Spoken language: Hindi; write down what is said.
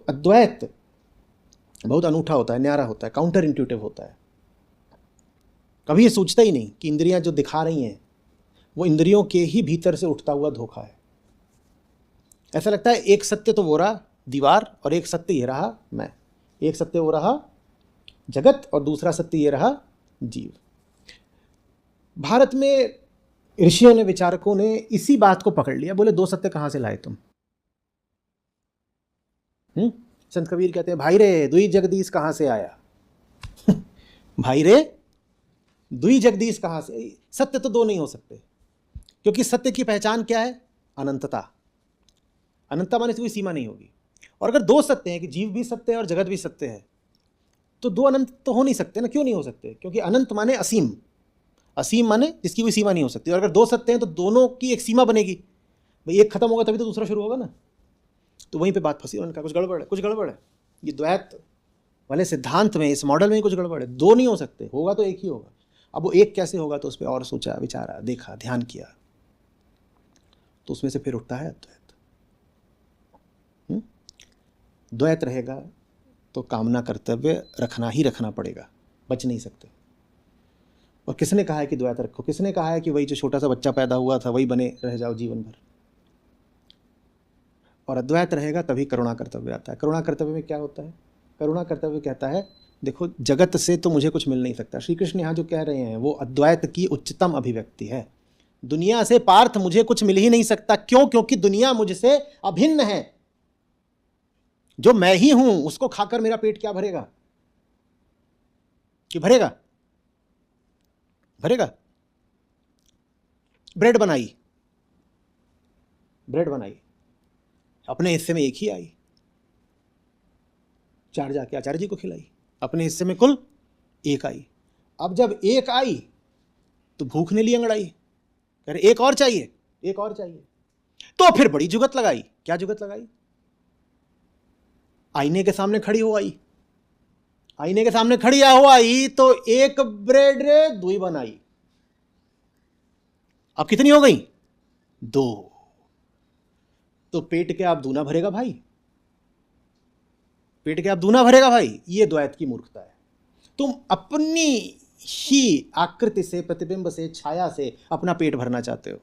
अद्वैत बहुत अनूठा होता है, न्यारा होता है, काउंटर इंट्यूटिव होता है। कभी ये सोचता ही नहीं कि इंद्रियां जो दिखा रही हैं वो इंद्रियों के ही भीतर से उठता हुआ धोखा है। ऐसा लगता है एक सत्य तो वो रहा दीवार, और एक सत्य ये रहा मैं, एक सत्य वो रहा जगत, और दूसरा सत्य ये रहा जीव। भारत में ऋषियों ने, विचारकों ने इसी बात को पकड़ लिया। बोले दो सत्य कहाँ से लाए तुम? संत कबीर कहते हैं, भाई रे दुई जगदीश कहाँ से आया? भाई रे दुई जगदीश कहाँ से? सत्य तो दो नहीं हो सकते, क्योंकि सत्य की पहचान क्या है? अनंतता। अनंतता माने कोई सीमा नहीं होगी। और अगर दो सत्य हैं कि जीव भी सत्य है और जगत भी सत्य है, तो दो अनंत तो हो नहीं सकते ना। क्यों नहीं हो सकते? क्योंकि अनंत माने असीम, असीम माने जिसकी कोई सीमा नहीं हो सकती। और अगर दो सत्य हैं तो दोनों की एक सीमा बनेगी। भाई एक खत्म होगा तभी तो दूसरा शुरू होगा ना। तो वहीं पे बात फंसी। उन्होंने कहा कुछ गड़बड़ है, कुछ गड़बड़ है। ये द्वैत वाले सिद्धांत में, इस मॉडल में ही कुछ गड़बड़ है। दो नहीं हो सकते, होगा तो एक ही होगा। अब वो एक कैसे होगा? तो उस पर और सोचा, विचारा, देखा, ध्यान किया, तो उसमें से फिर उठता है अद्वैत। द्वैत रहेगा तो कामना कर्तव्य रखना ही रखना पड़ेगा, बच नहीं सकते। और किसने कहा है कि द्वैत रखो? किसने कहा है कि वही जो छोटा सा बच्चा पैदा हुआ था वही बने रह जाओ जीवन भर? और अद्वैत रहेगा तभी करुणा कर्तव्य आता है। करुणा कर्तव्य में क्या होता है? करुणा कर्तव्य कहता है देखो जगत से तो मुझे कुछ मिल नहीं सकता। श्री कृष्ण यहाँ जो कह रहे हैं वो अद्वैत की उच्चतम अभिव्यक्ति है। दुनिया से पार्थ मुझे कुछ मिल ही नहीं सकता। क्यों? क्योंकि दुनिया मुझसे अभिन्न है। जो मैं ही हूं उसको खाकर मेरा पेट क्या भरेगा? कि भरेगा? भरेगा? ब्रेड बनाई, ब्रेड बनाई, अपने हिस्से में एक ही आई, चार जाके आचार्य जी को खिलाई, अपने हिस्से में कुल एक आई। अब जब एक आई तो भूख ने ली अंगड़ाई, कह रहे एक और चाहिए, एक और चाहिए। तो फिर बड़ी जुगत लगाई। क्या जुगत लगाई? आईने के सामने खड़ी हो आई, आईने के सामने खड़ी हो आई तो एक ब्रेड रे दुई बनाई। अब कितनी हो गई? दो। तो पेट के आप दूना भरेगा भाई, पेट के आप दूना भरेगा भाई। ये द्वैत की मूर्खता है। तुम अपनी ही आकृति से, प्रतिबिंब से, छाया से अपना पेट भरना चाहते हो।